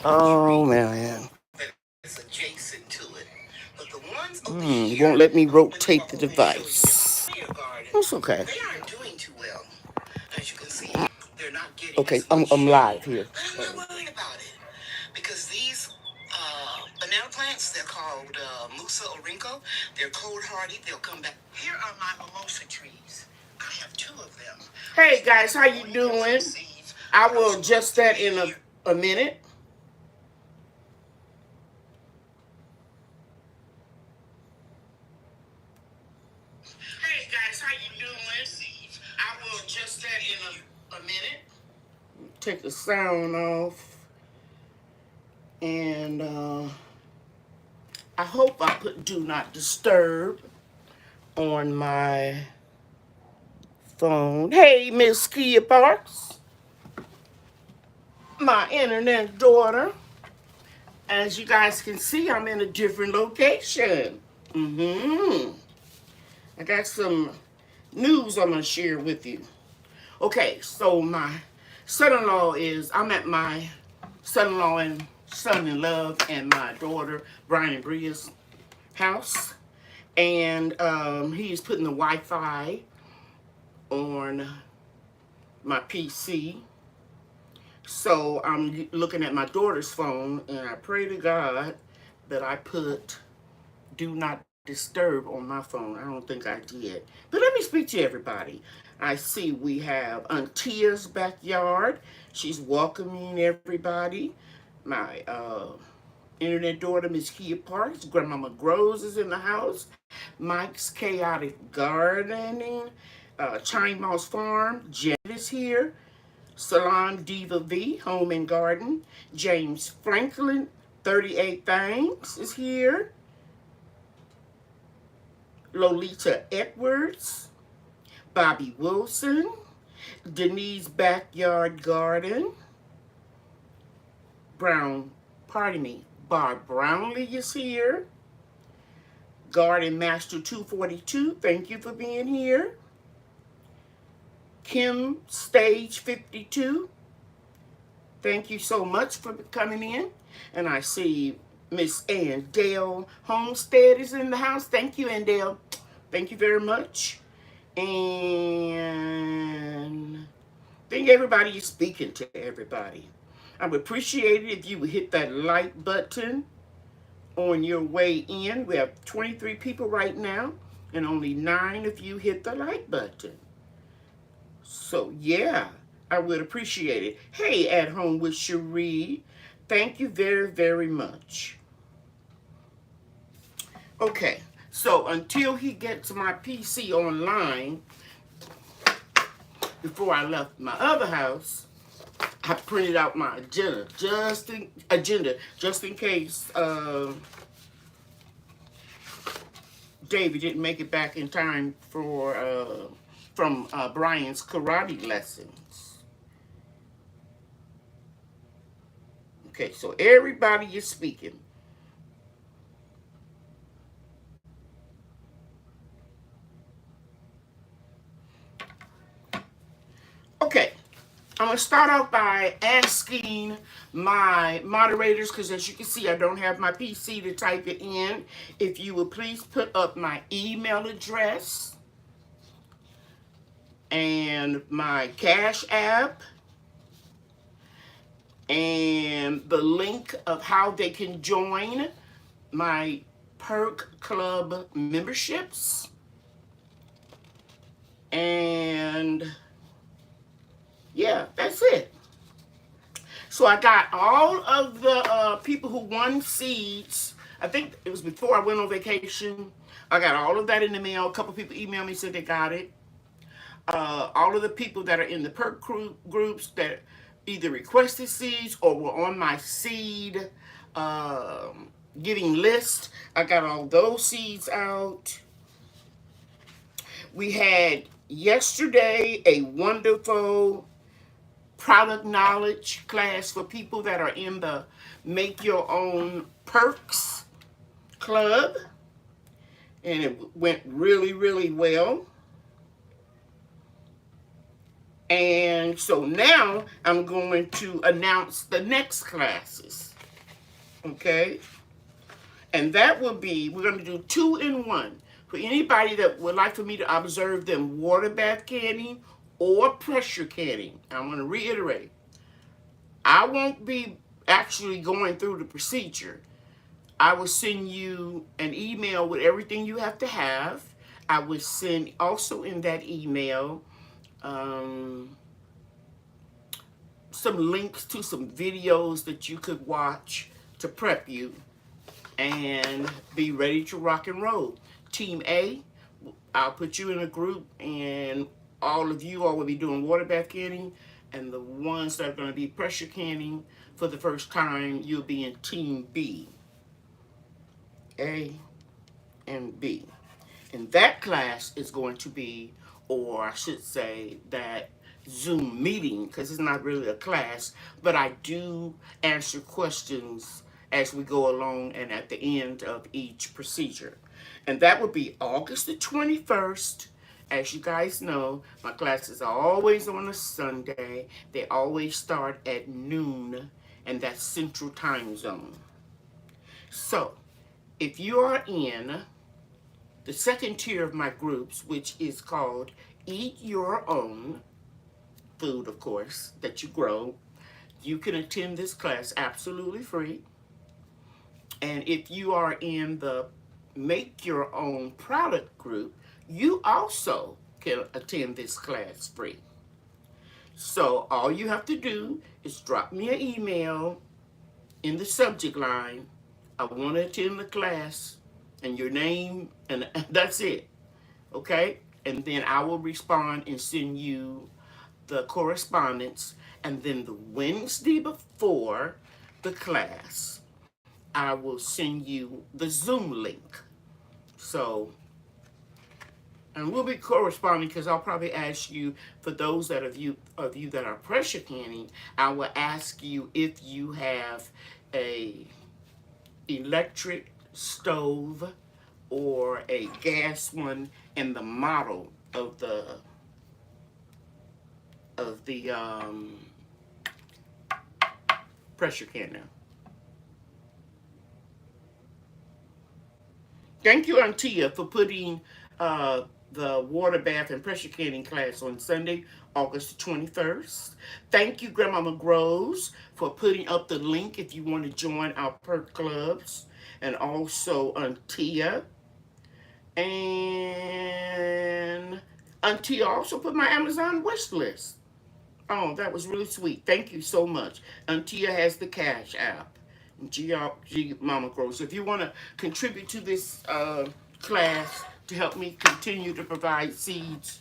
Oh man. You won't let me rotate the device. That's okay. Okay, I'm live here. Because these banana plants, they're called Musa Orinco. They're cold-hardy. They'll come back. Here are my mimosa trees. I have 2 of them. Hey guys, how you doing? I will adjust that in a minute. Hey guys, how you doing? I will adjust that in a minute. Take the sound off. And I hope I put do not disturb on my phone. Hey, Miss Kia Parks, my internet daughter. As you guys can see, I'm in a different location. I got some news I'm going to share with you. Okay, so my son-in-law I'm at my son-in-law and son-in-law and my daughter, Brian and Bria's house. And he's putting the Wi-Fi on my PC. So I'm looking at my daughter's phone, and I pray to God that I put do not disturb on my phone. I don't think I did. But let me speak to everybody. I see we have Auntie's backyard. She's welcoming everybody. My internet daughter, Miss Kia Parks. Grandmama Groves is in the house. Mike's Chaotic Gardening. Chine Moss Farm. Janet is here. Salon Diva V, Home and Garden. James Franklin, 38 Things is here. Lolita Edwards. Bobby Wilson. Denise Backyard Garden. Bob Brownlee is here. Garden Master 242, thank you for being here. Kim Stage 52, thank you so much for coming in. And I see Miss Ann Dale Homestead is in the house. Thank you, Ann Dale. Thank you very much. And I think everybody is speaking to everybody. I would appreciate it if you would hit that like button on your way in. We have 23 people right now, and only 9 of you hit the like button. So yeah, I would appreciate it. Hey, At Home with Cherie, thank you very, very much. Okay, so until he gets my PC online, before I left my other house, I printed out my agenda just in case David didn't make it back in time for from Brian's karate lessons. Okay, so everybody is speaking. Okay, I'm going to start out by asking my moderators, because as you can see, I don't have my PC to type it in. If you would please put up my email address and my Cash App and the link of how they can join my Perk Club memberships. And yeah, that's it. So I got all of the people who won seeds. I think it was before I went on vacation. I got all of that in the mail. A couple people emailed me, said they got it. All of the people that are in the perk groups that either requested seeds or were on my seed giving list, I got all those seeds out. We had yesterday a wonderful product knowledge class for people that are in the Make Your Own Perks Club, and it went really, really well. And so now I'm going to announce the next classes. Okay? And that will be, we're going to do 2-in-1. For anybody that would like for me to observe them water bath canning or pressure canning, I'm going to reiterate, I won't be actually going through the procedure. I will send you an email with everything you have to have. I will send also in that email some links to some videos that you could watch to prep you and be ready to rock and roll. Team A, I'll put you in a group, and all of you all will be doing water bath canning, and the ones that are going to be pressure canning for the first time, you'll be in Team B. A and B. And that class is going to be, or I should say that Zoom meeting, because it's not really a class, but I do answer questions as we go along and at the end of each procedure. And that would be August the 21st. As you guys know, my classes are always on a Sunday. They always start at noon, and that's Central Time Zone. So, if you are in the second tier of my groups, which is called Eat Your Own Food, of course, that you grow, you can attend this class absolutely free. And if you are in the Make Your Own Product group, you also can attend this class free. So all you have to do is drop me an email in the subject line, I want to attend the class, and your name, and that's it. Okay? And then I will respond and send you the correspondence. And then the Wednesday before the class, I will send you the Zoom link. So, and we'll be corresponding because I'll probably ask you, for those that of you that are pressure canning, I will ask you if you have a electric stove or a gas one, and the model of the pressure canner. Thank you, Antia, for putting the water bath and pressure canning class on Sunday, August 21st. Thank you, Grandmama Groves, for putting up the link if you want to join our perk clubs. And also Antia. And Antia also put my Amazon wish list. Oh, that was really sweet. Thank you so much. Antia has the Cash App. G Mama Grows. So if you want to contribute to this class to help me continue to provide seeds,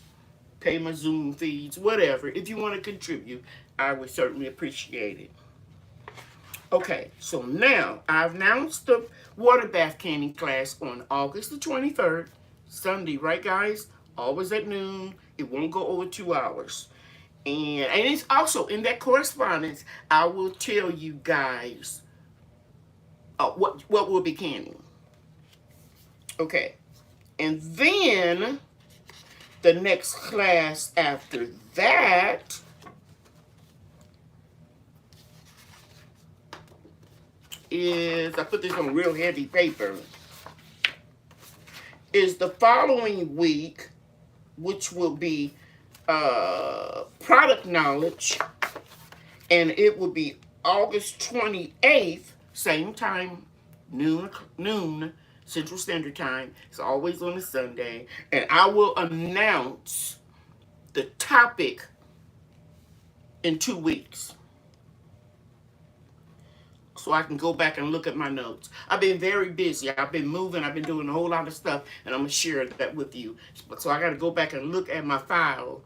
pay my Zoom fees, whatever, if you want to contribute, I would certainly appreciate it. Okay, so now I've announced the water bath canning class on August the 23rd, Sunday, right guys? Always at noon. It won't go over 2 hours. And it's also in that correspondence, I will tell you guys what we'll be canning. Okay. And then the next class after that is, I put this on real heavy paper, is the following week, which will be product knowledge, and it will be August 28th, same time, noon Central Standard Time. It's always on a Sunday, and I will announce the topic in 2 weeks, so I can go back and look at my notes. I've been very busy. I've been moving. I've been doing a whole lot of stuff, and I'm going to share that with you. So I got to go back and look at my file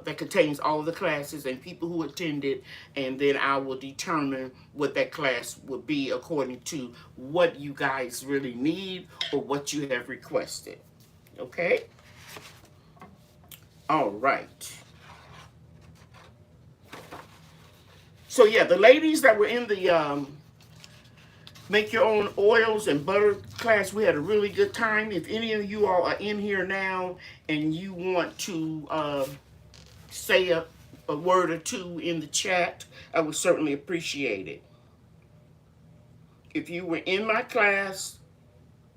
that contains all the classes and people who attended, and then I will determine what that class will be according to what you guys really need or what you have requested. Okay? All right. So yeah, the ladies that were in the Make Your Own Oils and Butter class, we had a really good time. If any of you all are in here now and you want to say a word or two in the chat, I would certainly appreciate it. If you were in my class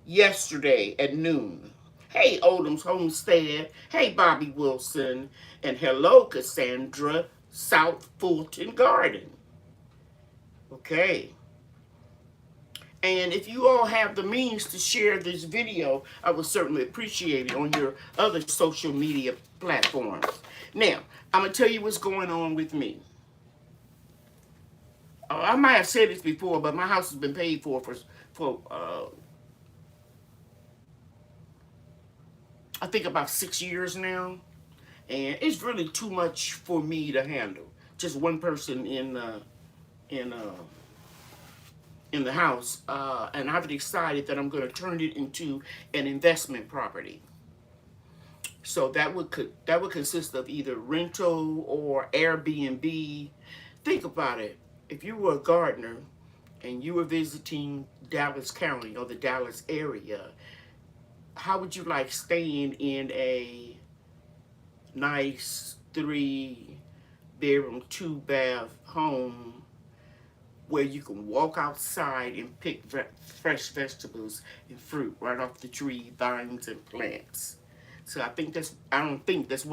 yesterday at noon, hey, Odom's Homestead, hey, Bobby Wilson, and hello, Cassandra, South Fulton Garden. Okay. And if you all have the means to share this video, I would certainly appreciate it on your other social media platforms. Now, I'm going to tell you what's going on with me. I might have said this before, but my house has been paid for I think about 6 years now. And it's really too much for me to handle. Just one person in the house, and I've decided that I'm going to turn it into an investment property. So that would consist of either rental or Airbnb. Think about it. If you were a gardener and you were visiting Dallas County or the Dallas area, how would you like staying in a nice 3-bedroom, 2-bath home where you can walk outside and pick fresh vegetables and fruit right off the tree, vines and plants? So I don't think that's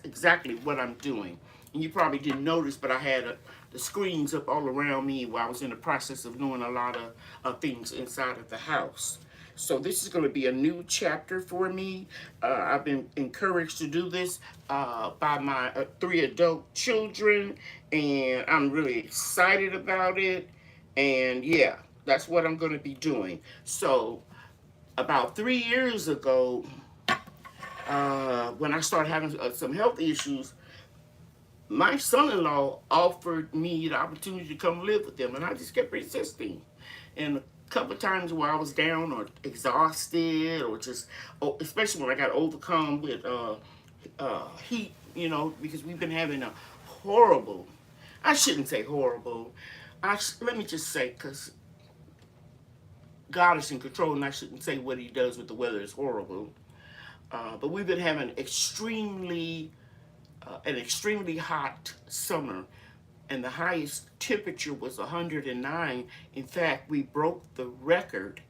exactly what I'm doing. And you probably didn't notice, but I had the screens up all around me while I was in the process of doing a lot of things inside of the house. So this is going to be a new chapter for me. I've been encouraged to do this by my 3 adult children, and I'm really excited about it. And yeah, that's what I'm going to be doing. So about 3 years ago, when I started having some health issues, my son-in-law offered me the opportunity to come live with them, and I just kept resisting. And a couple of times where I was down or exhausted, or just, especially when I got overcome with heat, because we've been having a horrible, I shouldn't say horrible, let me just say, because God is in control, and I shouldn't say what he does with the weather is horrible. But we've been having an extremely hot summer, and the highest temperature was 109. In fact, we broke the record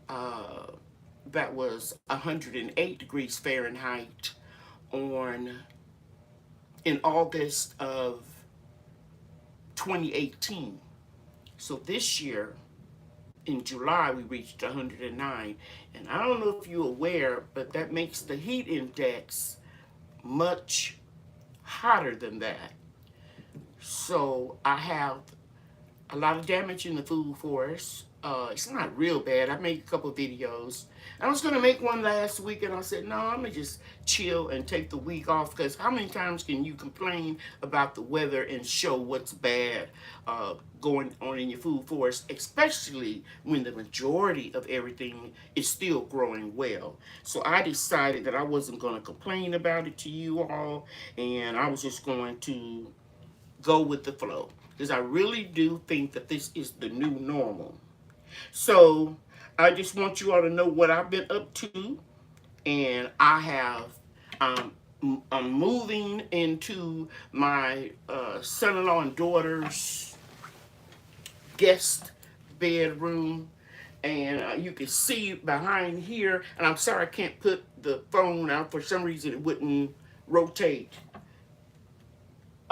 that was 108 degrees Fahrenheit in August of 2018. So this year, in July, we reached 109. And I don't know if you're aware, but that makes the heat index much hotter than that. So I have a lot of damage in the food forest. It's not real bad. I made a couple of videos. I was going to make one last week, and I said, no, I'm going to just chill and take the week off, because how many times can you complain about the weather and show what's bad going on in your food forest, especially when the majority of everything is still growing well? So I decided that I wasn't going to complain about it to you all, and I was just going to go with the flow, because I really do think that this is the new normal. So I just want you all to know what I've been up to, and I'm moving into my son-in-law and daughter's guest bedroom, and you can see behind here, and I'm sorry I can't put the phone out, for some reason it wouldn't rotate.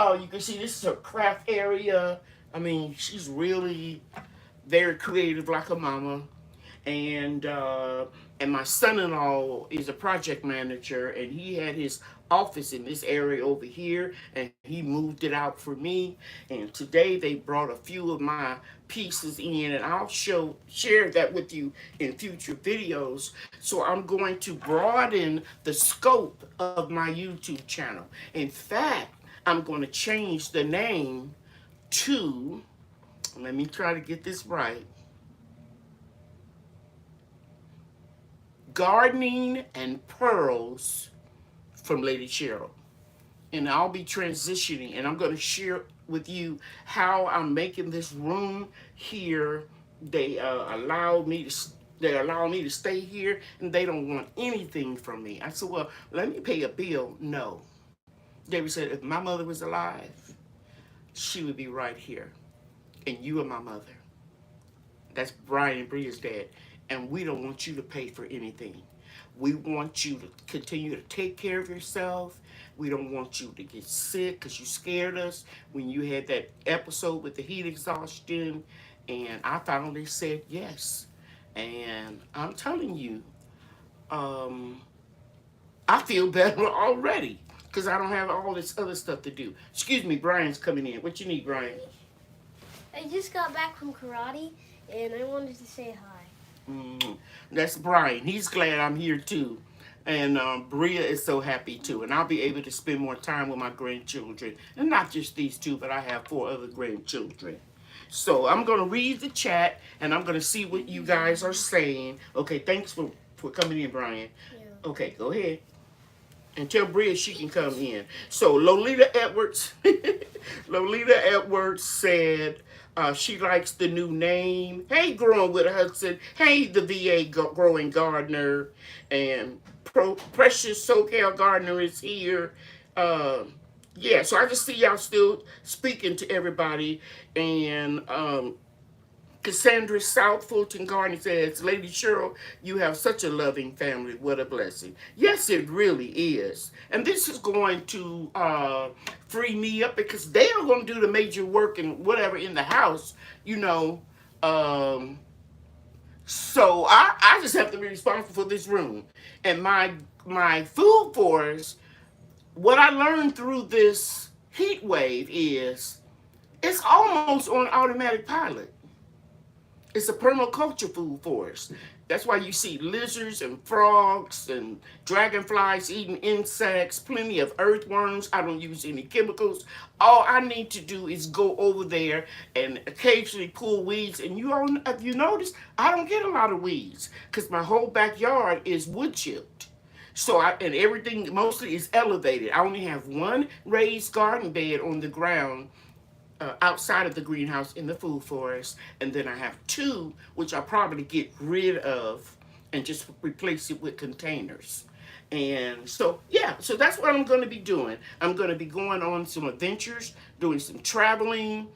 Oh, you can see this is her craft area. I mean, she's really very creative, like a mama. And my son-in-law is a project manager, and he had his office in this area over here, and he moved it out for me. And today they brought a few of my pieces in, and I'll share that with you in future videos. So I'm going to broaden the scope of my YouTube channel. In fact, I'm going to change the name to, let me try to get this right, Gardening and Pearls from Lady Cheryl. And I'll be transitioning, and I'm going to share with you how I'm making this room here. They allow me to stay here, and they don't want anything from me. I said, well, let me pay a bill. No. David said, if my mother was alive, she would be right here. And you are my mother. That's Brian and Bria's dad. And we don't want you to pay for anything. We want you to continue to take care of yourself. We don't want you to get sick because you scared us when you had that episode with the heat exhaustion. And I finally said yes. And I'm telling you, um, I feel better already because I don't have all this other stuff to do. Excuse me, Brian's coming in. What you need, Brian? I just got back from karate, and I wanted to say hi. That's Brian. He's glad I'm here too. And Bria is so happy too. And I'll be able to spend more time with my grandchildren. And not just these two, but I have 4 other grandchildren. So I'm going to read the chat, and I'm going to see what you guys are saying. Okay, thanks for coming in, Brian. Yeah. Okay, go ahead. And tell Bria she can come in. So Lolita Edwards, Lolita Edwards said she likes the new name. Hey, Growing with Hudson. Hey, the VA Growing Gardener. And Precious SoCal Gardener is here. Yeah, so I just see y'all still speaking to everybody. And Cassandra South Fulton Garden says, Lady Cheryl, you have such a loving family. What a blessing. Yes, it really is. And this is going to free me up because they are going to do the major work and whatever in the house, you know. So I just have to be responsible for this room. And my food forest, what I learned through this heat wave is it's almost on automatic pilot. It's a permaculture food forest. That's why you see lizards and frogs and dragonflies eating insects, plenty of earthworms. I don't use any chemicals. All I need to do is go over there and occasionally pull weeds. And you all, if you notice, I don't get a lot of weeds because my whole backyard is wood chipped. So and everything mostly is elevated. I only have one raised garden bed on the ground outside of the greenhouse in the food forest, and then I have 2 which I'll probably get rid of and just replace it with containers. And so yeah, so that's what I'm going to be doing. I'm going to be going on some adventures, doing some traveling.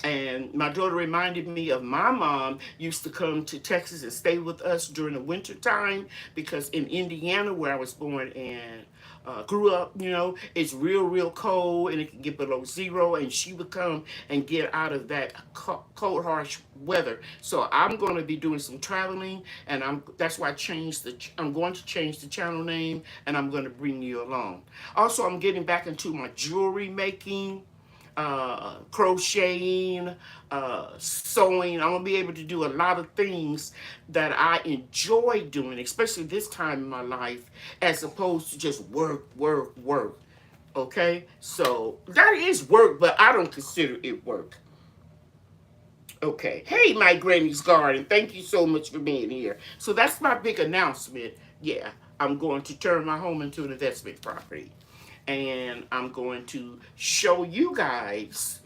And my daughter reminded me of my mom used to come to Texas and stay with us during the winter time because in Indiana, where I was born and grew up, you know, it's real cold and it can get below 0. And she would come and get out of that cold, harsh weather. So I'm going to be doing some traveling, and that's why I'm going to change the channel name, and I'm going to bring you along. Also, I'm getting back into my jewelry making. Crocheting, sewing. I'm gonna be able to do a lot of things that I enjoy doing, especially this time in my life, as opposed to just work. Okay, so that is work, but I don't consider it work. Okay, hey, my granny's garden. Thank you so much for being here. So that's my big announcement. Yeah, I'm going to turn my home into an investment property. And I'm going to show you guys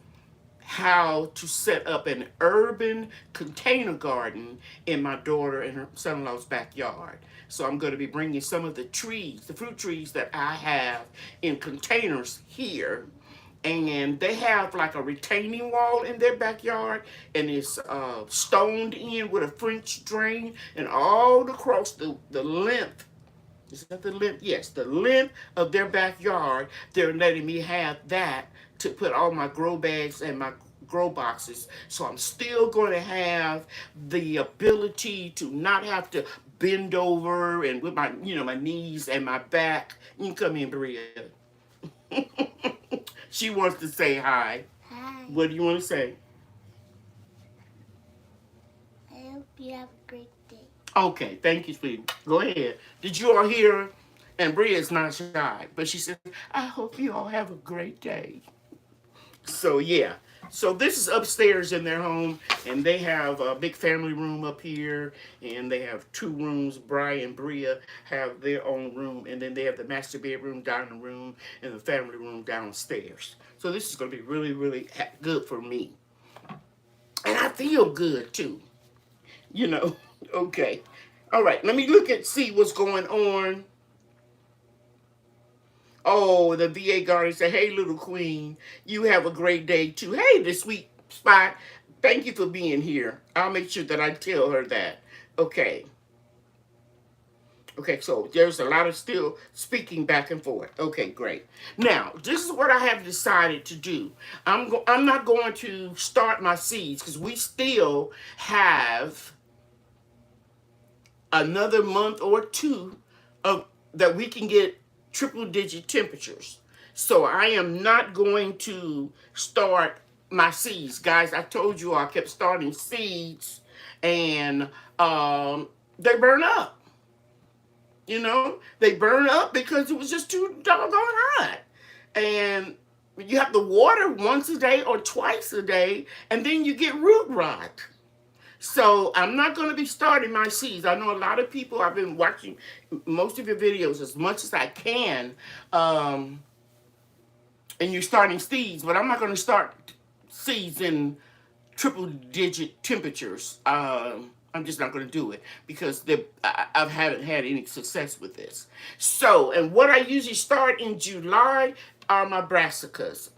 how to set up an urban container garden in my daughter and her son-in-law's backyard. So I'm going to be bringing some of the trees, the fruit trees that I have in containers here. And they have like a retaining wall in their backyard, and it's stoned in with a French drain, and all across the length. Is that the length? Yes, the length of their backyard. They're letting me have that to put all my grow bags and my grow boxes. So I'm still going to have the ability to not have to bend over and with my, my knees and my back. You can come in, Bria. She wants to say hi. Hi. What do you want to say? I hope you have a great day. Okay, thank you, sweetie. Go ahead. Did you all hear? And Bria's not shy, but she said, I hope you all have a great day. So, yeah. So, this is upstairs in their home, and they have a big family room up here, and they have 2 rooms. Brian and Bria have their own room, and then they have the master bedroom, dining room, and the family room downstairs. So, this is going to be really good for me. And I feel good, too. Okay. All right. Let me see what's going on. Oh, the VA guardian said, hey, little queen, you have a great day too. Hey, the sweet spot, thank you for being here. I'll make sure that I tell her that. Okay. Okay, so there's a lot of still speaking back and forth. Okay, great. Now, this is what I have decided to do. I'm not going to start my seeds because we still have another month or two of that we can get triple digit temperatures. So I am not going to start my seeds. Guys, I told you I kept starting seeds and they burn up. You know, they burn up because it was just too doggone hot. And you have to water once a day or twice a day, and then you get root rot. So I'm not going to be starting my seeds. I know a lot of people, I've been watching most of your videos as much as I can, and you're starting seeds, but I'm not going to start seeds in triple digit temperatures. I'm just not going to do it because I haven't had any success with this. So, and what I usually start in July are my brassicas.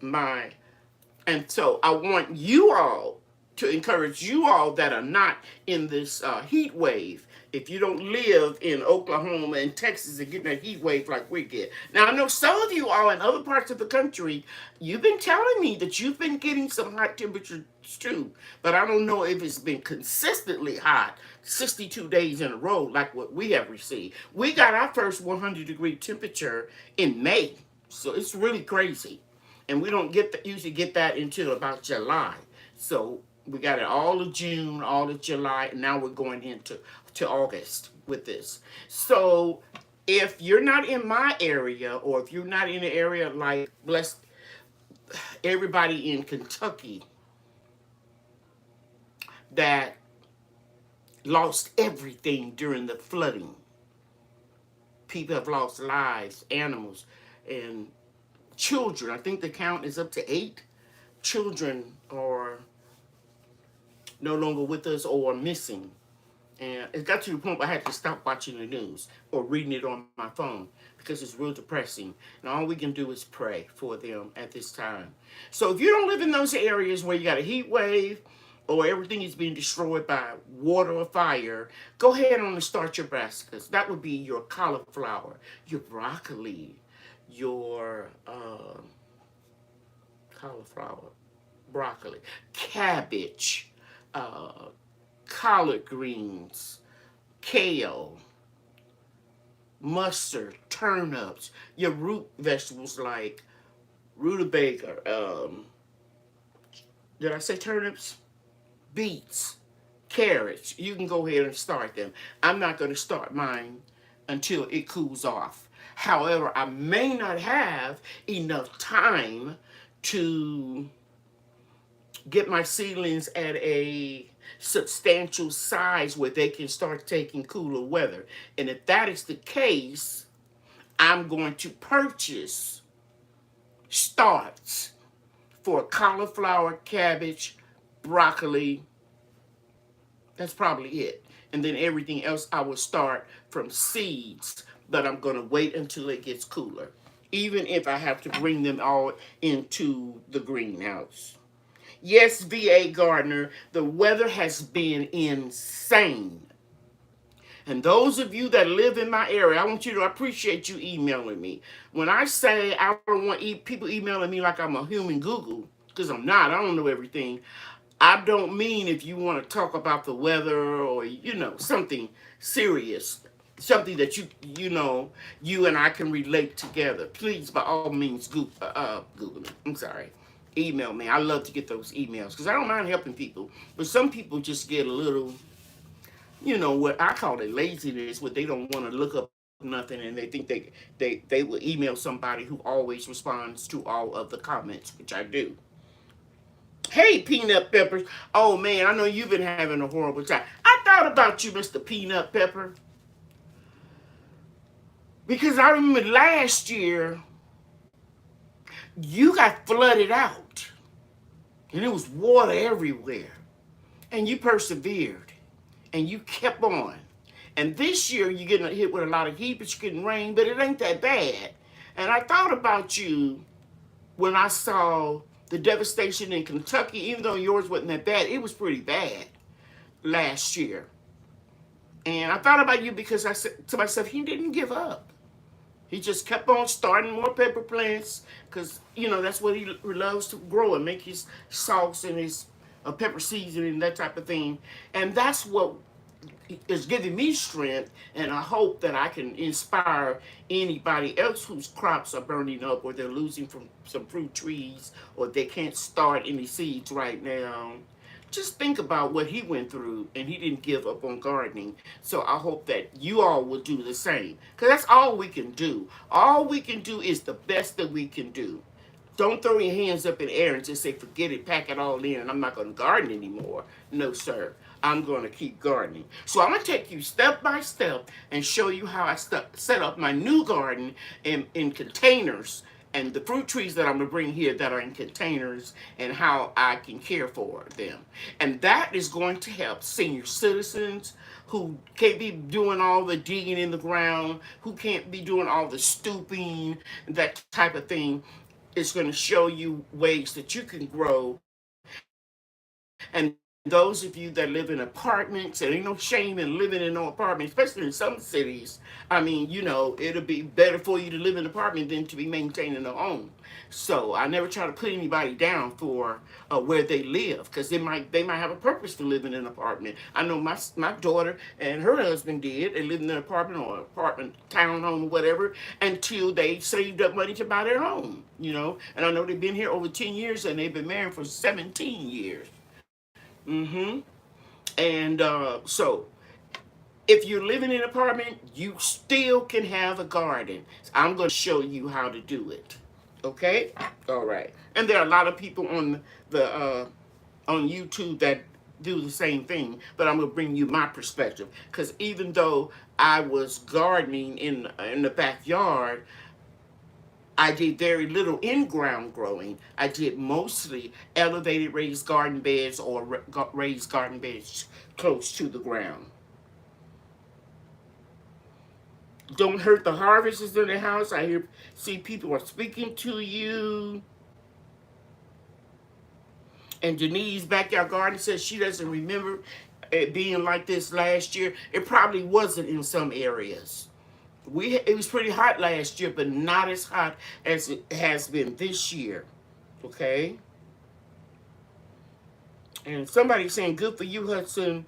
And so I want you all to encourage you all that are not in this heat wave. If you don't live in Oklahoma and Texas and getting a heat wave like we get. Now, I know some of you all in other parts of the country, you've been telling me that you've been getting some hot temperatures too. But I don't know if it's been consistently hot 62 days in a row like what we have received. We got our first 100-degree temperature in May. So it's really crazy. And we don't usually get that until about July. So we got it all of June, all of July, and now we're going into August with this. So if you're not in my area, or if you're not in an area like, bless everybody in Kentucky that lost everything during the flooding. People have lost lives, animals, and children. I think the count is up to 8 children are no longer with us or are missing. And it got to the point where I had to stop watching the news or reading it on my phone because it's real depressing. And all we can do is pray for them at this time. So if you don't live in those areas where you got a heat wave or everything is being destroyed by water or fire, go ahead and start your brassicas. That would be your cauliflower, your broccoli, your cauliflower, broccoli, cabbage, collard greens, kale, mustard, turnips, your root vegetables like rutabaga, did I say turnips? Beets, carrots. You can go ahead and start them. I'm not going to start mine until it cools off. However, I may not have enough time to get my seedlings at a substantial size where they can start taking cooler weather. And if that is the case, I'm going to purchase starts for cauliflower, cabbage, broccoli. That's probably it. And then everything else I will start from seeds, but I'm going to wait until it gets cooler, even if I have to bring them all into the greenhouse. Yes, VA Gardener, the weather has been insane. And those of you that live in my area, I want you to appreciate you emailing me. When I say I don't want people emailing me like I'm a human Google, because I'm not, I don't know everything. I don't mean if you want to talk about the weather or, something serious, something that you and I can relate together. Please, by all means, Google me. I'm sorry. Email me. I love to get those emails because I don't mind helping people. But some people just get a little, what I call it laziness, where they don't want to look up nothing and they think they will email somebody who always responds to all of the comments, which I do. Hey, Peanut Peppers. Oh, man, I know you've been having a horrible time. I thought about you, Mr. Peanut Pepper. Because I remember last year, you got flooded out. And there was water everywhere. And you persevered. And you kept on. And this year, you're getting hit with a lot of heat, but you're getting rain, but it ain't that bad. And I thought about you when I saw the devastation in Kentucky. Even though yours wasn't that bad, it was pretty bad last year. And I thought about you because I said to myself, he didn't give up. He just kept on starting more pepper plants because, you know, that's what he loves to grow and make his sauce and his pepper seasoning and that type of thing. And that's what is giving me strength, and I hope that I can inspire anybody else whose crops are burning up or they're losing from some fruit trees or they can't start any seeds right now. Just think about what he went through, and he didn't give up on gardening. So I hope that you all will do the same, because that's all we can do. All we can do is the best that we can do. Don't throw your hands up in the air and just say, forget it, pack it all in, and I'm not going to garden anymore. No, sir. I'm going to keep gardening. So I'm going to take you step by step and show you how I set up my new garden in containers, and the fruit trees that I'm going to bring here that are in containers, and how I can care for them. And that is going to help senior citizens who can't be doing all the digging in the ground, who can't be doing all the stooping, that type of thing. It's going to show you ways that you can grow. And those of you that live in apartments, there ain't no shame in living in no apartment, especially in some cities. I mean, you know, it'll be better for you to live in an apartment than to be maintaining a home. So I never try to put anybody down for where they live, because they might have a purpose for living in an apartment. I know my daughter and her husband did. They lived in an apartment or apartment townhome or whatever until they saved up money to buy their home. You know, and I know they've been here over 10 years and they've been married for 17 years. Mm-hmm. And so if you're living in an apartment, you still can have a garden. I'm going to show you how to do it. Okay? All right. And there are a lot of people on the on YouTube that do the same thing, but I'm going to bring you my perspective, because even though I was gardening in the backyard, I did very little in-ground growing. I did mostly elevated raised garden beds or raised garden beds close to the ground. Don't hurt the harvesters in the house. I see people are speaking to you. And Janine's Backyard Garden says she doesn't remember it being like this last year. It probably wasn't in some areas. It was pretty hot last year, but not as hot as it has been this year. Okay? And somebody's saying, good for you, Hudson.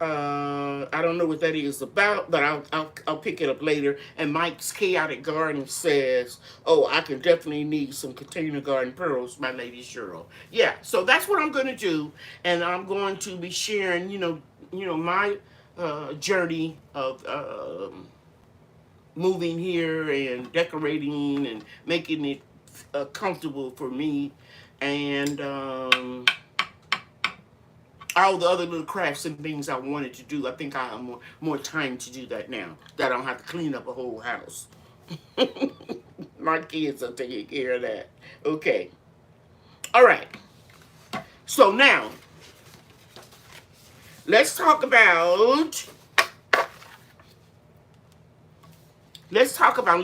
I don't know what that is about, but I'll pick it up later. And Mike's Chaotic Garden says, oh, I can definitely need some container garden pearls, my lady Cheryl. Yeah, so that's what I'm going to do. And I'm going to be sharing, my journey of moving here and decorating and making it comfortable for me, and all the other little crafts and things I wanted to do. I think I have more time to do that now, that I don't have to clean up a whole house. My kids are taking care of that. Okay. All right. So now, let's talk about, look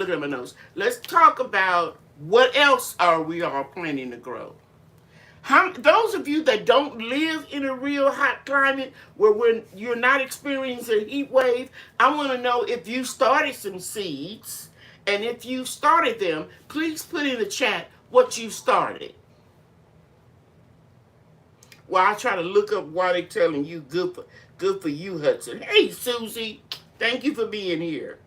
at my nose. Let's talk about what else are we all planning to grow. Those of you that don't live in a real hot climate where you're not experiencing a heat wave, I want to know if you started some seeds, and if you started them, please put in the chat what you started. Well, I try to look up why they're telling you good for you, Hudson. Hey, Susie, thank you for being here.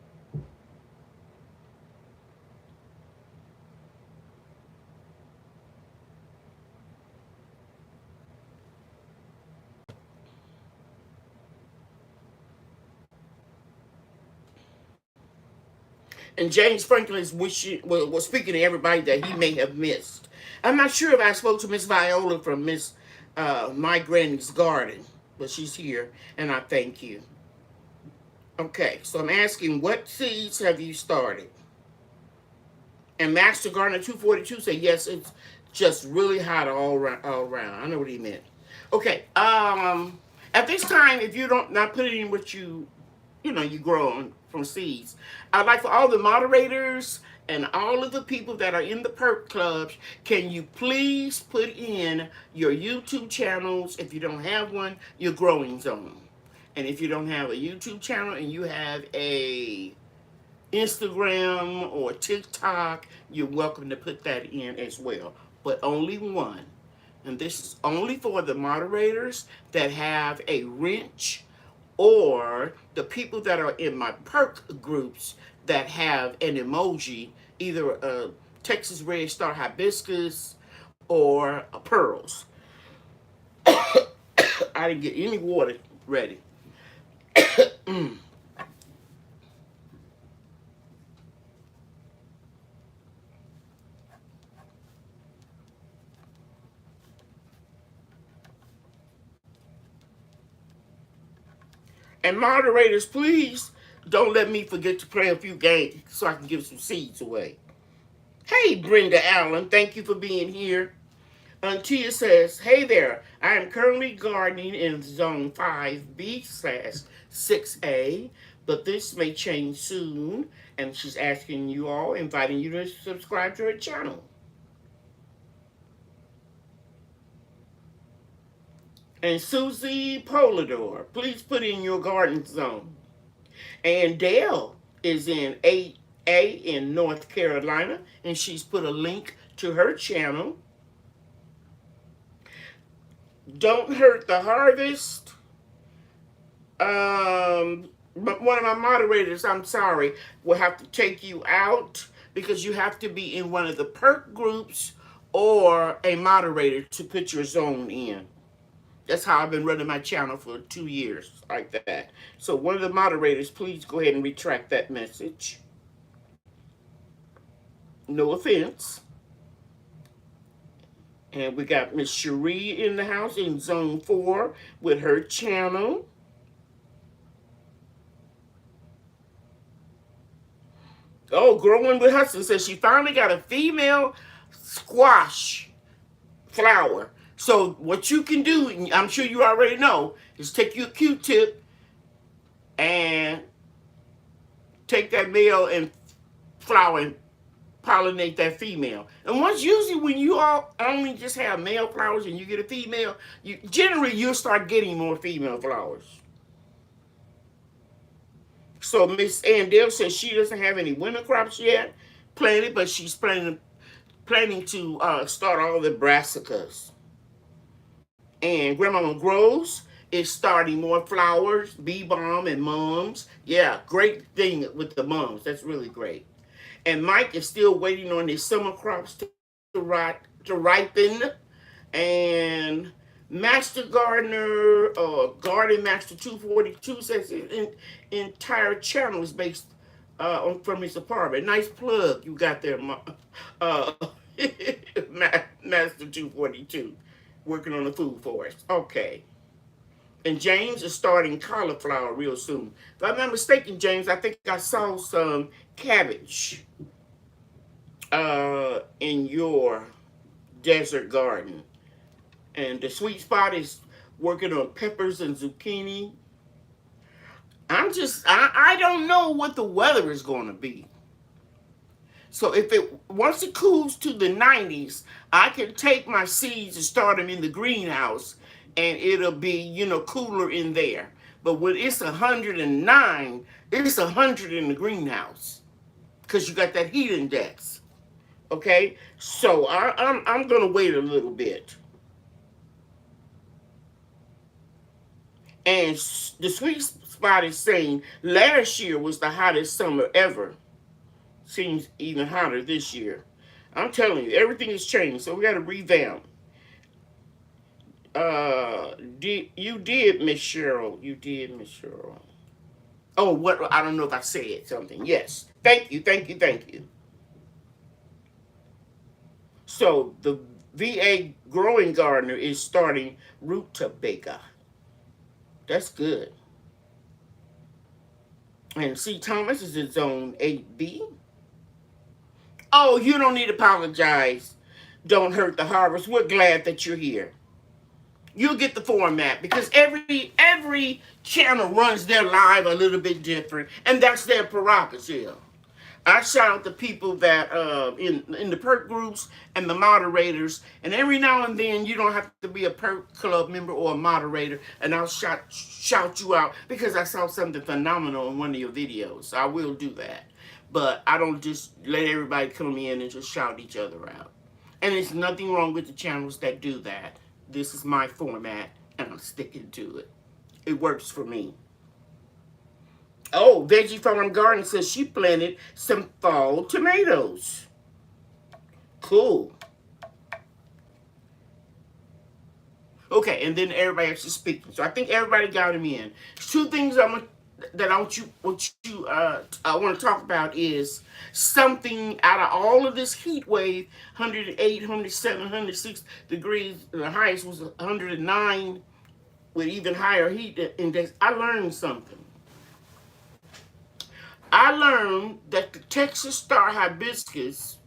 And James Franklin was speaking to everybody that he may have missed. I'm not sure if I spoke to Miss Viola from My Granny's Garden, but she's here, and I thank you. Okay, so I'm asking, what seeds have you started? And Master Gardener 242 said, yes, it's just really hot all around. I know what he meant. Okay, at this time, if you don't not putting in what you grow on from seeds. I'd like for all the moderators and all of the people that are in the perk clubs, can you please put in your YouTube channels, if you don't have one, your growing zone. And if you don't have a YouTube channel and you have a Instagram or TikTok, you're welcome to put that in as well. But only one. And this is only for the moderators that have a wrench, or the people that are in my perk groups that have an emoji, either a Texas Red Star Hibiscus or a pearls. I didn't get any water ready. And moderators, please don't let me forget to play a few games so I can give some seeds away. Hey, Brenda Allen, thank you for being here. Tia says, hey there, I am currently gardening in zone 5B/6A, but this may change soon. And she's asking you all, inviting you to subscribe to her channel. And Susie Polidor, please put in your garden zone. And Dale is in 8A in North Carolina, and she's put a link to her channel. Don't Hurt the Harvest. One of my moderators, I'm sorry, will have to take you out because you have to be in one of the perk groups or a moderator to put your zone in. That's how I've been running my channel for 2 years, like that. So one of the moderators, please go ahead and retract that message. No offense. And we got Miss Cheryl in the house in zone 4 with her channel. Oh, Growing with Hudson says she finally got a female squash flower. So what you can do, and I'm sure you already know, is take your Q-tip and take that male and flower and pollinate that female. And once usually when you all only just have male flowers and you get a female, you'll start getting more female flowers. So Miss Andell says she doesn't have any winter crops yet planted, but she's planning to start all the brassicas. And Grandmama Grows is starting more flowers, bee balm and mums. Yeah, great thing with the mums. That's really great. And Mike is still waiting on his summer crops to ripen. And Master Gardener, Garden Master 242 says his entire channel is based from his apartment. Nice plug you got there, Master 242. Working on the food for us. Okay. And James is starting cauliflower real soon. If I'm not mistaken, James, I think I saw some cabbage in your desert garden. And the sweet spot is working on peppers and zucchini. I don't know what the weather is going to be. So once it cools to the 90s, I can take my seeds and start them in the greenhouse, and it'll be, cooler in there. But when it's 109, it's 100 in the greenhouse because you got that heat index. Okay, so I'm gonna wait a little bit. And the sweet spot is saying last year was the hottest summer ever. Seems even hotter this year. I'm telling you, everything has changed, so we got to revamp. You did, Miss Cheryl. You did, Miss Cheryl. Oh, what? I don't know if I said something. Yes. Thank you. So the VA Growing Gardener is starting rutabaga. That's good. And C. Thomas is in zone 8B. Oh, you don't need to apologize. Don't Hurt the Harvest. We're glad that you're here. you'll get the format, because every channel runs their live a little bit different, and that's their prerogative. I shout out the people that in the perk groups and the moderators, and every now and then you don't have to be a perk club member or a moderator, and I'll shout you out because I saw something phenomenal in one of your videos. I will do that, but I don't just let everybody come in and just shout each other out. And there's nothing wrong with the channels that do that. This is my format, and I'm sticking to it. It works for me. Oh, Veggie Farm Garden says she planted some fall tomatoes. Cool. Okay, and then everybody else is speaking. So I think everybody got them in. Two things I want to talk about is something out of all of this heat wave, 108, 107, 106 degrees. The highest was 109 with even higher heat index. I learned something. I learned that the Texas star hibiscus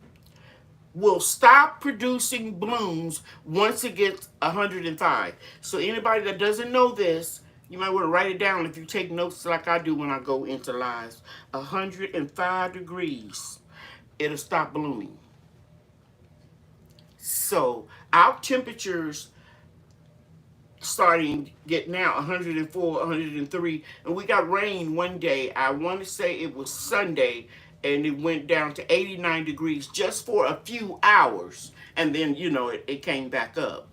will stop producing blooms once it gets 105. So anybody that doesn't know this, you might want to write it down if you take notes like I do when I go into lives. 105 degrees, it'll stop blooming. So our temperatures starting to get now 104, 103, and we got rain one day. I want to say it was Sunday, and it went down to 89 degrees just for a few hours, and then it came back up.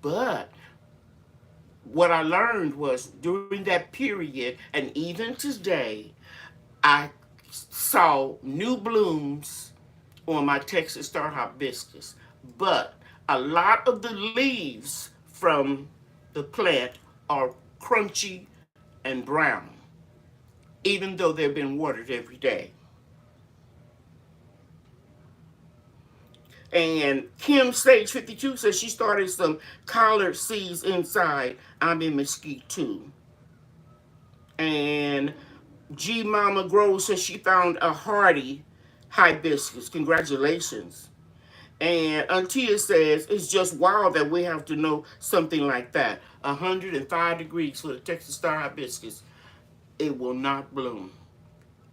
But what I learned was during that period, and even today, I saw new blooms on my Texas star hibiscus, but a lot of the leaves from the plant are crunchy and brown, even though they've been watered every day. And Kim Sage 52 says she started some collard seeds inside. I'm in Mesquite too. And G Mama Grove says she found a hardy hibiscus. Congratulations. And Antia says, it's just wild that we have to know something like that. 105 degrees for the Texas star hibiscus. It will not bloom.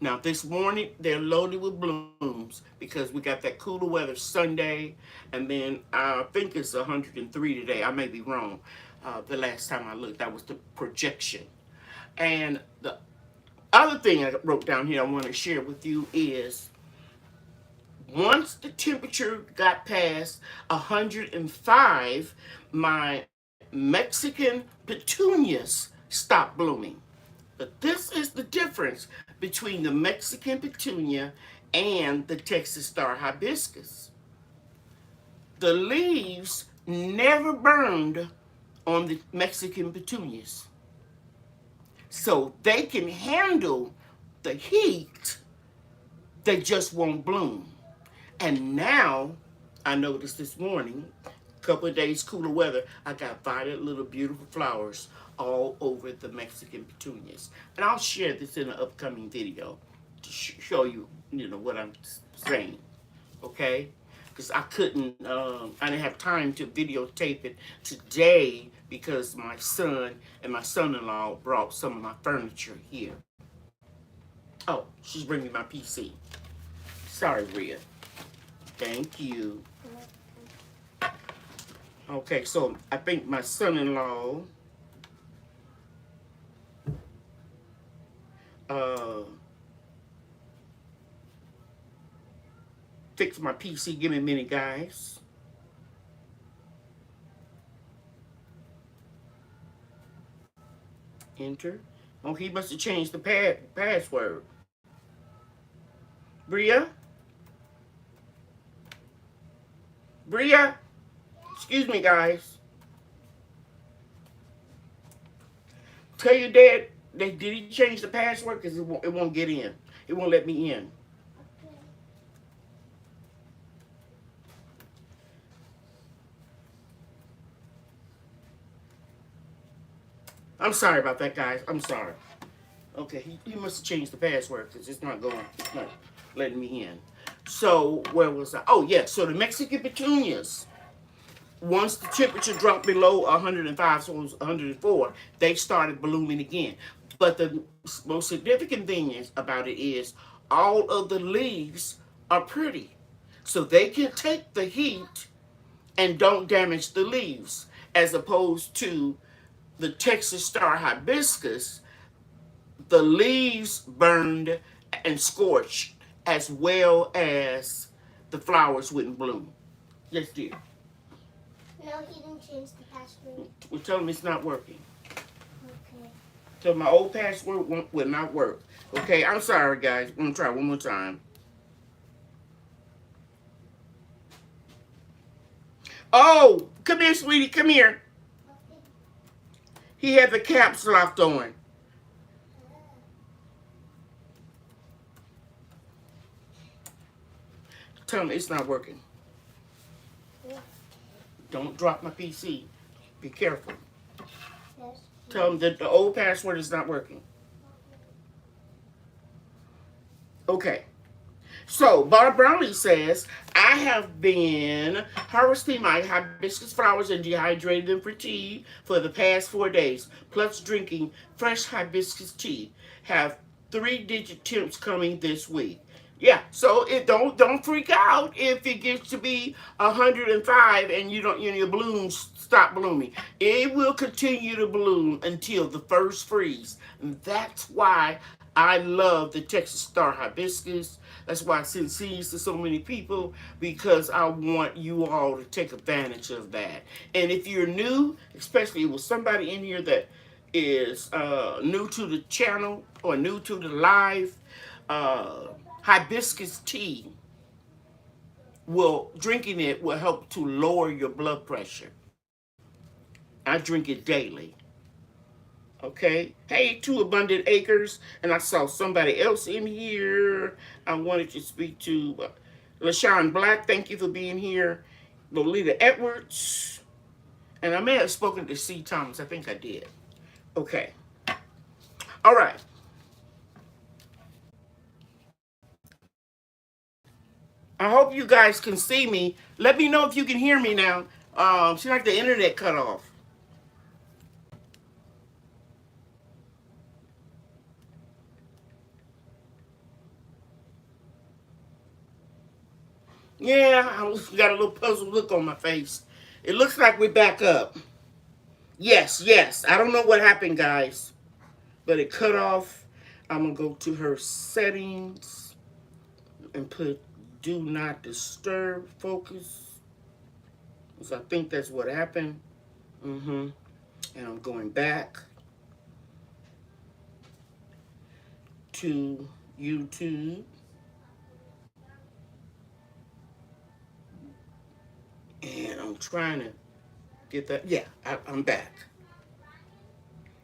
Now, this morning, they're loaded with blooms because we got that cooler weather Sunday. And then I think it's 103 today. I may be wrong. The last time I looked, that was the projection. And the other thing I wrote down here I want to share with you is once the temperature got past 105, my Mexican petunias stopped blooming. But this is the difference between the Mexican petunia and the Texas star hibiscus. The leaves never burned on the Mexican petunias. So they can handle the heat, they just won't bloom. And now, I noticed this morning, a couple of days cooler weather, I got violet little beautiful flowers all over the Mexican petunias. And I'll share this in an upcoming video to show you, what I'm saying, okay? Because I couldn't, I didn't have time to videotape it today because my son and my son-in-law brought some of my furniture here. Oh, she's bringing my PC. Sorry, Rhea. Thank you. Okay, so I think my son-in-law fixed my PC. Give me a minute, guys. Enter. Oh, he must have changed the password. Bria? Bria? Excuse me, guys. Tell your dad, did he change the password? Because it won't get in. It won't let me in. I'm sorry about that, guys. I'm sorry. Okay, he must have changed the password because it's not letting me in. So, where was I? Oh, yeah. So, the Mexican petunias. Once the temperature dropped below 105, so it was 104, they started blooming again. But the most significant thing about it is all of the leaves are pretty. So they can take the heat and don't damage the leaves, as opposed to the Texas Star Hibiscus, the leaves burned and scorched as well as the flowers wouldn't bloom. Yes, dear. No, he didn't change the password. Well, tell him it's not working. Okay. Tell him my old password will not work. Okay, I'm sorry, guys. I'm going to try one more time. Oh, come here, sweetie. Come here. Okay. He had the caps locked on. Tell him it's not working. Yeah. Don't drop my PC. Be careful. Yes. Tell him that the old password is not working. Okay. So, Bob Brownlee says, I have been harvesting my hibiscus flowers and dehydrating them for tea for the past 4 days, plus drinking fresh hibiscus tea. Have 3-digit temps coming this week. Yeah, so don't freak out if it gets to be 105 and your blooms stop blooming. It will continue to bloom until the first freeze. And that's why I love the Texas Star Hibiscus. That's why I send seeds to so many people, because I want you all to take advantage of that. And if you're new, especially with somebody in here that is new to the channel or new to the live, hibiscus tea drinking it will help to lower your blood pressure. I drink it daily. Okay. Hey, Two Abundant Acres. And I saw somebody else in here I wanted to speak to. LaShawn Black, thank you for being here. Lolita Edwards. And I may have spoken to C. Thomas. I think I did. Okay. All right. I hope you guys can see me. Let me know if you can hear me now. Seems like the internet cut off. Yeah, I got a little puzzled look on my face. It looks like we're back up. Yes, yes. I don't know what happened, guys, but it cut off. I'm going to go to her settings and put do not disturb focus. Because I think that's what happened. And I'm going back to YouTube. And I'm trying to get that. Yeah, I'm back.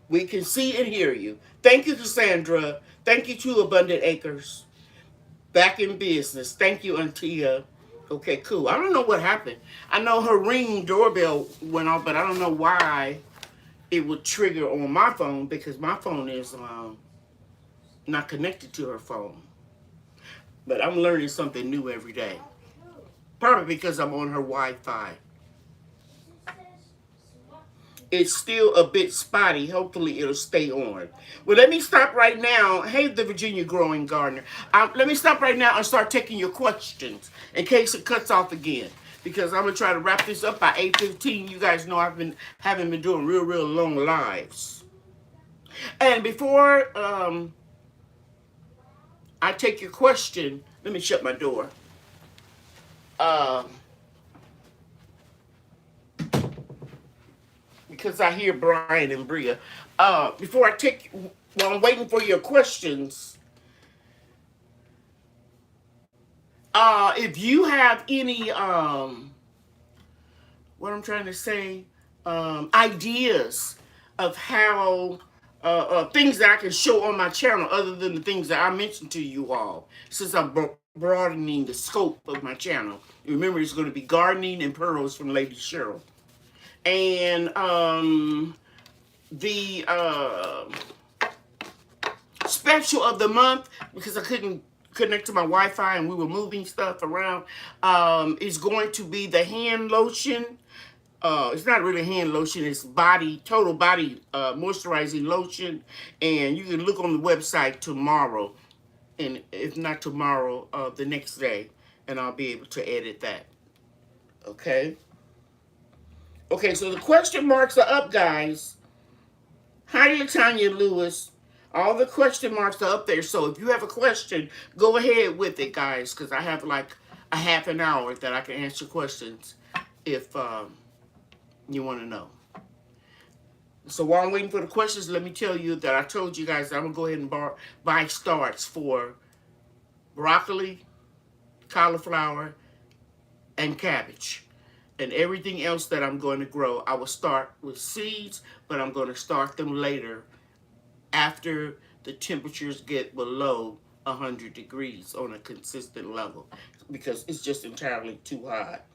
We can see and hear you. Thank you, Cassandra. Thank you to Abundant Acres. Back in business. Thank you, Antia. Okay, cool. I don't know what happened. I know her Ring doorbell went off, but I don't know why it would trigger on my phone, because my phone is not connected to her phone. But I'm learning something new every day. Probably because I'm on her Wi-Fi. It's still a bit spotty. Hopefully it'll stay on. Well, let me stop right now. Hey, the Virginia Growing Gardener. Let me stop right now and start taking your questions in case it cuts off again. Because I'm going to try to wrap this up by 8:15. You guys know haven't been doing real long lives. And before I take your question, let me shut my door. Because I hear Brian and Bria. Before while I'm waiting for your questions, if you have any, what I'm trying to say, ideas of how, things that I can show on my channel other than the things that I mentioned to you all, since I'm broadening the scope of my channel. Remember, it's going to be gardening and pearls from Lady Cheryl. And the special of the month, because I couldn't connect to my Wi-Fi and we were moving stuff around, is going to be the hand lotion It's not really hand lotion. It's total body moisturizing lotion. And you can look on the website tomorrow. And if not tomorrow, the next day. And I'll be able to edit that. Okay? Okay, so the question marks are up, guys. Hi, Latanya Lewis. All the question marks are up there. So if you have a question, go ahead with it, guys. Because I have like a half an hour that I can answer questions if you want to know. So while I'm waiting for the questions, let me tell you that I told you guys I'm going to go ahead and buy starts for broccoli, cauliflower, and cabbage. And everything else that I'm going to grow, I will start with seeds, but I'm going to start them later after the temperatures get below 100 degrees on a consistent level because it's just entirely too hot.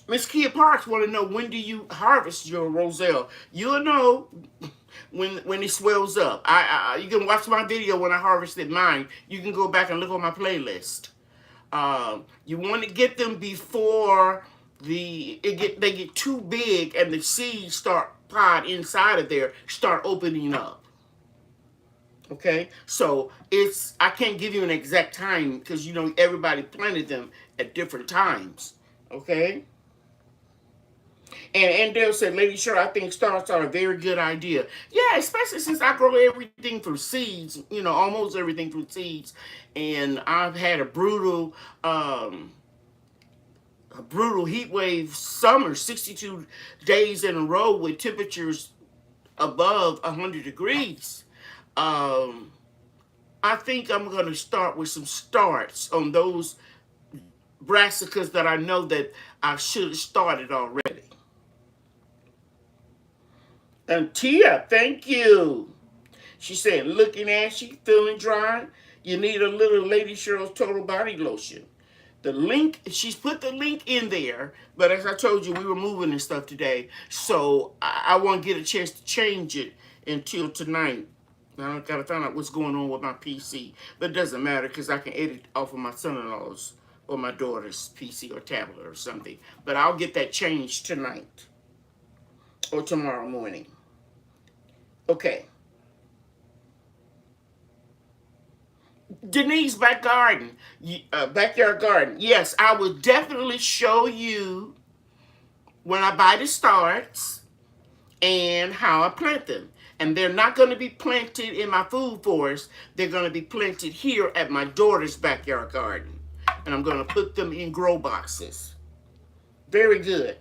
Miss Kia Parks want to know, when do you harvest your roselle? You'll know when it swells up. You can watch my video when I harvested mine. You can go back and look on my playlist. You want to get them before they get too big and the seeds pod inside of there start opening up. Okay, so I can't give you an exact time because everybody planted them at different times. Okay. And Dale said, Lady Cheryl, I think starts are a very good idea. Yeah, especially since I grow everything from seeds, almost everything from seeds. And I've had a brutal heat wave summer, 62 days in a row with temperatures above 100 degrees. I think I'm going to start with some starts on those brassicas that I know that I should have started already. And Tia, thank you. She said, looking ashy, feeling dry, you need a little Lady Cheryl's Total Body Lotion. The link, she's put the link in there, but as I told you, we were moving and stuff today, so I won't get a chance to change it until tonight. Now I gotta find out what's going on with my PC, but it doesn't matter because I can edit off of my son-in-law's or my daughter's PC or tablet or something. But I'll get that changed tonight or tomorrow morning. Okay. Denise, backyard garden. Yes, I will definitely show you when I buy the starts and how I plant them. And they're not going to be planted in my food forest. They're going to be planted here at my daughter's backyard garden. And I'm going to put them in grow boxes. Very good.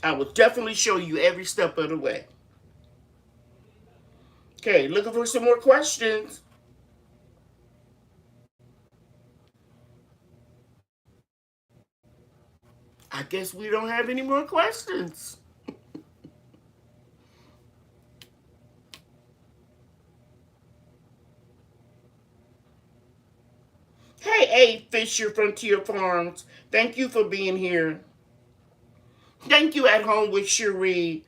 I will definitely show you every step of the way. Okay, looking for some more questions. I guess we don't have any more questions. Hey, A. Fisher, Frontier Farms. Thank you for being here. Thank you, At Home with Cherie.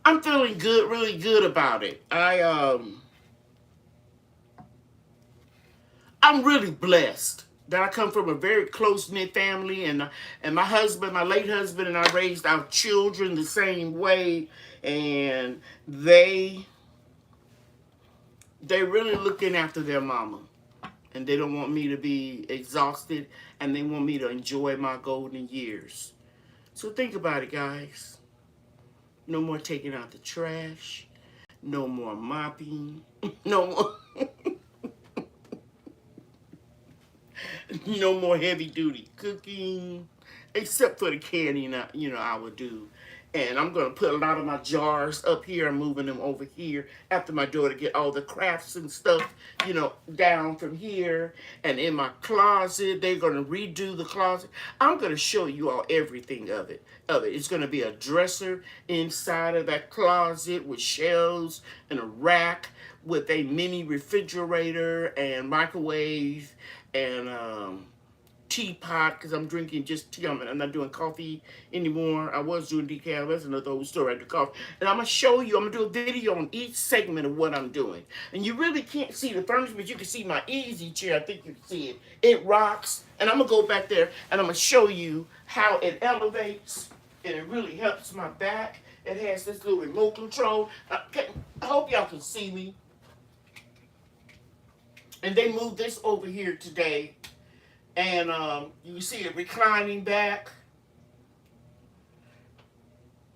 I'm feeling good, really good about it. I'm really blessed that I come from a very close-knit family, and my husband, my late husband, and I raised our children the same way, and they're really looking after their mama, and they don't want me to be exhausted, and they want me to enjoy my golden years. So think about it, guys. No more taking out the trash. No more mopping. No more. No more heavy duty cooking, except for the canning, I would do. And I'm going to put a lot of my jars up here. I'm moving them over here after my daughter get all the crafts and stuff, down from here. And in my closet, they're going to redo the closet. I'm going to show you all everything of it. It's going to be a dresser inside of that closet with shelves and a rack with a mini refrigerator and microwave and teapot because I'm drinking just tea. I'm not doing coffee anymore. I was doing decaf. That's another whole story. I do coffee. And I'm going to show you, I'm going to do a video on each segment of what I'm doing. And you really can't see the furniture, but you can see my easy chair. I think you can see it. It rocks. And I'm going to go back there and I'm going to show you how it elevates. And it really helps my back. It has this little remote control. I hope y'all can see me. And they moved this over here today. And you see it reclining back.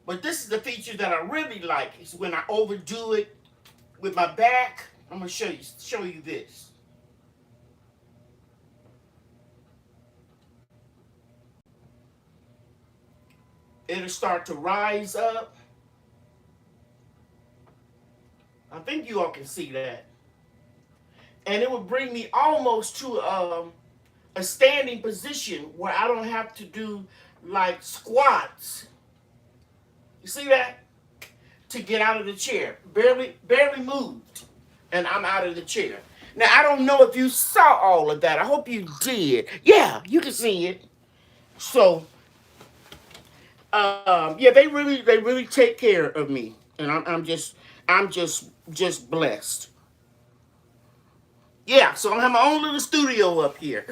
But this is the feature that I really like. Is when I overdo it with my back. I'm going to show you this. It'll start to rise up. I think you all can see that. And it will bring me almost to a standing position where I don't have to do like squats. You see that? To get out of the chair. Barely moved. And I'm out of the chair. Now, I don't know if you saw all of that. I hope you did. Yeah, you can see it. So, yeah, they really take care of me. And I'm just blessed. Yeah, so I have my own little studio up here.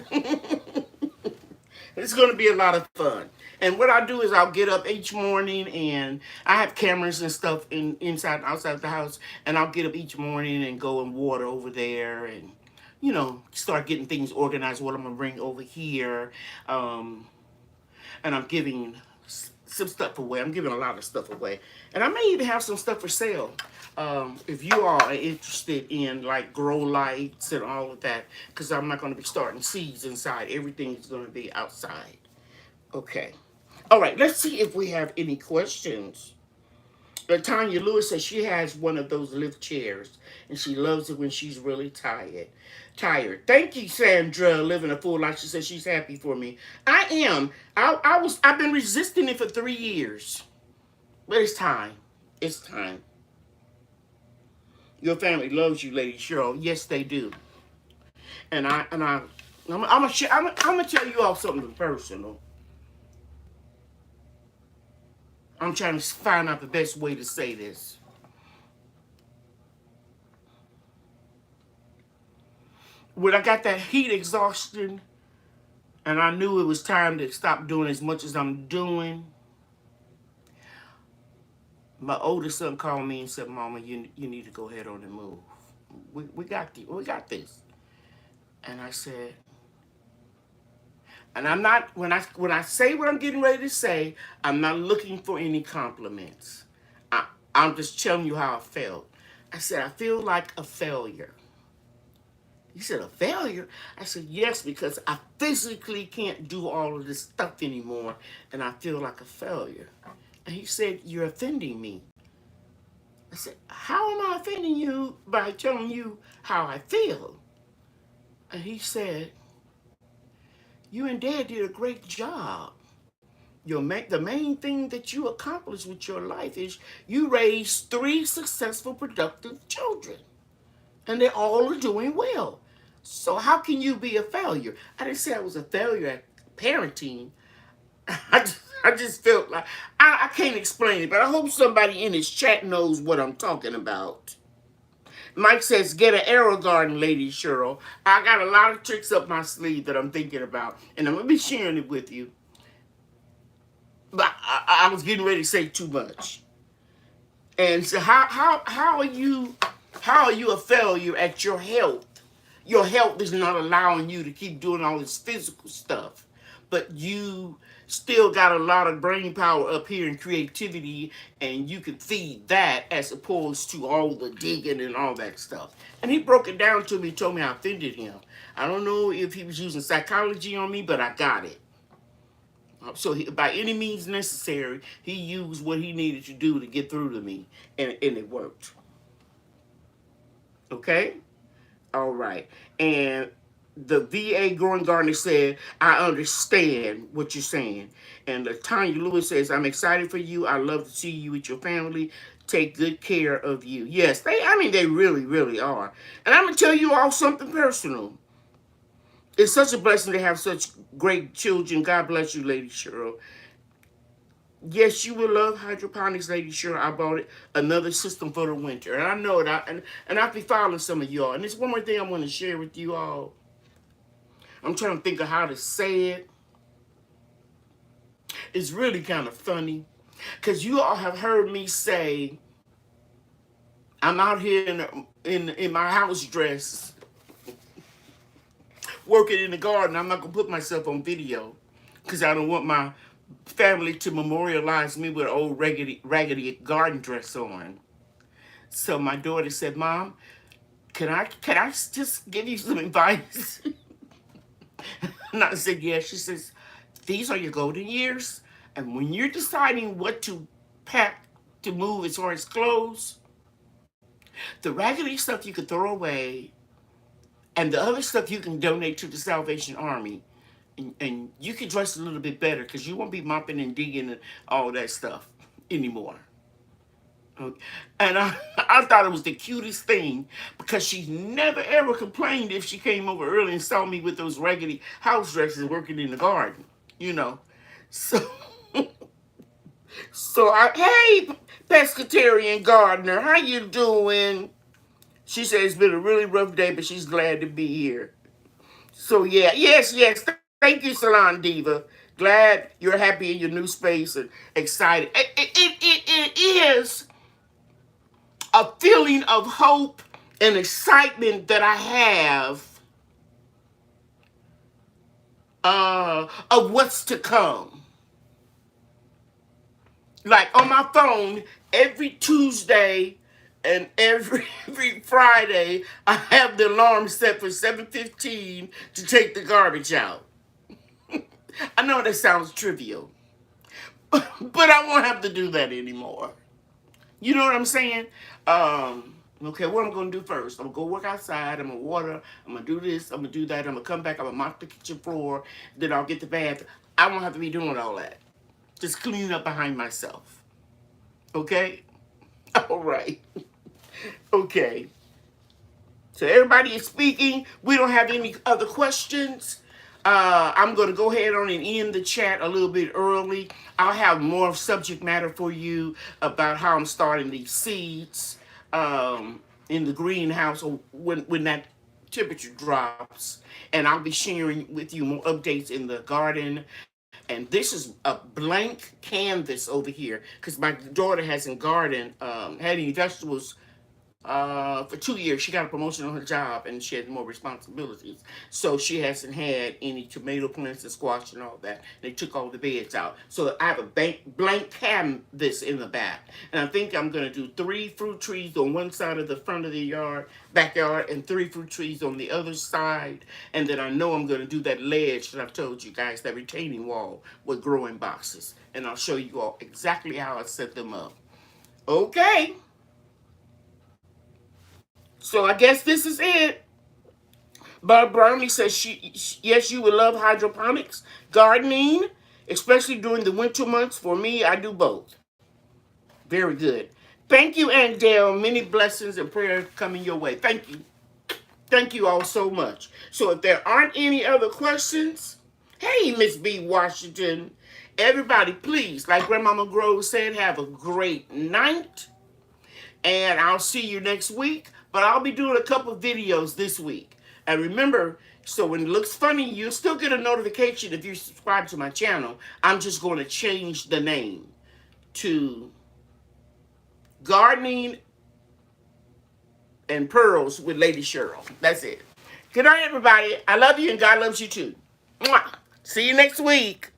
It's going to be a lot of fun. And what I do is I'll get up each morning and I have cameras and stuff inside and outside the house. And I'll get up each morning and go and water over there and, you know, start getting things organized, what I'm going to bring over here. And I'm giving some stuff away. I'm giving a lot of stuff away. And I may even have some stuff for sale. If you all are interested in like grow lights and all of that, because I'm not going to be starting seeds inside. Everything is going to be outside. Okay. All right. Let's see if we have any questions. Tanya Lewis says she has one of those lift chairs and she loves it when she's really tired. Thank you, Sandra, living a full life. She says she's happy for me. I am. I've been resisting it for 3 years. But it's time. It's time. Your family loves you, Lady Cheryl. Yes, they do. And I'm gonna tell you all something personal. I'm trying to find out the best way to say this. When I got that heat exhaustion, and I knew it was time to stop doing as much as I'm doing, my oldest son called me and said, "Mama, you need to go ahead on and move. We got this." And I said, and I'm not, when I say what I'm getting ready to say, I'm not looking for any compliments. I'm just telling you how I felt. I said, I feel like a failure. He said, a failure? I said, yes, because I physically can't do all of this stuff anymore, and I feel like a failure. And he said, you're offending me. I said, how am I offending you by telling you how I feel? And he said, you and Dad did a great job. The main thing that you accomplished with your life is you raised 3 successful, productive children. And they all are doing well. So how can you be a failure? I didn't say I was a failure at parenting. I just felt like, I can't explain it, but I hope somebody in this chat knows what I'm talking about. Mike says, get an arrow garden, Lady Cheryl. I got a lot of tricks up my sleeve that I'm thinking about, and I'm going to be sharing it with you. But I was getting ready to say too much. And so how are you a failure at your health? Your health is not allowing you to keep doing all this physical stuff, but you still got a lot of brain power up here and creativity, and you can feed that as opposed to all the digging and all that stuff. And he broke it down to me, told me I offended him. I don't know if he was using psychology on me, but I got it. So by any means necessary, he used what he needed to do to get through to me, and it worked. Okay? All right. And the VA Growing Gardener said, I understand what you're saying. And Tanya Lewis says, I'm excited for you. I love to see you with your family. Take good care of you. Yes, they really, really are. And I'm going to tell you all something personal. It's such a blessing to have such great children. God bless you, Lady Cheryl. Yes, you will love hydroponics, Lady Cheryl. I bought it another system for the winter, and I know it. And I'll be following some of y'all. And there's one more thing I want to share with you all. I'm trying to think of how to say it. It's really kind of funny, because you all have heard me say I'm out here in my house dress working in the garden. I'm not gonna put myself on video because I don't want my family to memorialize me with an old raggedy garden dress on. So my daughter said, "Mom, can I just give you some advice?" And I said, "Yeah." She says, "These are your golden years, and when you're deciding what to pack to move as far as clothes, the raggedy stuff you can throw away, and the other stuff you can donate to the Salvation Army. And you can dress a little bit better because you won't be mopping and digging and all that stuff anymore." Okay. And I thought it was the cutest thing because she never ever complained if she came over early and saw me with those raggedy house dresses working in the garden, you know. So, hey, pescatarian gardener, how you doing? She said it's been a really rough day, but she's glad to be here. So yeah, yes. Thank you, Salon Diva. Glad you're happy in your new space and excited. It is a feeling of hope and excitement that I have of what's to come. Like on my phone, every Tuesday and every Friday, I have the alarm set for 7:15 to take the garbage out. I know that sounds trivial, but I won't have to do that anymore. You know what I'm saying? Okay, what I'm going to do first? I'm going to go work outside. I'm going to water. I'm going to do this. I'm going to do that. I'm going to come back. I'm going to mop the kitchen floor. Then I'll get the bath. I won't have to be doing all that. Just cleaning up behind myself. Okay? All right. Okay. So everybody is speaking. We don't have any other questions. I'm going to go ahead on and end the chat a little bit early. I'll have more subject matter for you about how I'm starting these seeds in the greenhouse when that temperature drops. And I'll be sharing with you more updates in the garden. And this is a blank canvas over here because my daughter hasn't gardened, had any vegetables for 2 years. She got a promotion on her job and she had more responsibilities. So she hasn't had any tomato plants and squash and all that. They took all the beds out. So I have a blank canvas in the back. And I think I'm going to do 3 fruit trees on one side of the front of the backyard, and 3 fruit trees on the other side. And then I know I'm going to do that ledge that I've told you guys, that retaining wall with growing boxes. And I'll show you all exactly how I set them up. Okay. So I guess this is it. Bob Brownie says yes, you would love hydroponics, gardening, especially during the winter months. For me, I do both. Very good. Thank you, Aunt Dale. Many blessings and prayers coming your way. Thank you. Thank you all so much. So if there aren't any other questions, hey, Miss B. Washington, everybody, please, like Grandmama Grove said, have a great night. And I'll see you next week. But I'll be doing a couple videos this week. And remember, so when it looks funny, you'll still get a notification if you subscribe to my channel. I'm just going to change the name to Gardening and Pearls with Lady Cheryl. That's it. Good night, everybody. I love you and God loves you too. Mwah. See you next week.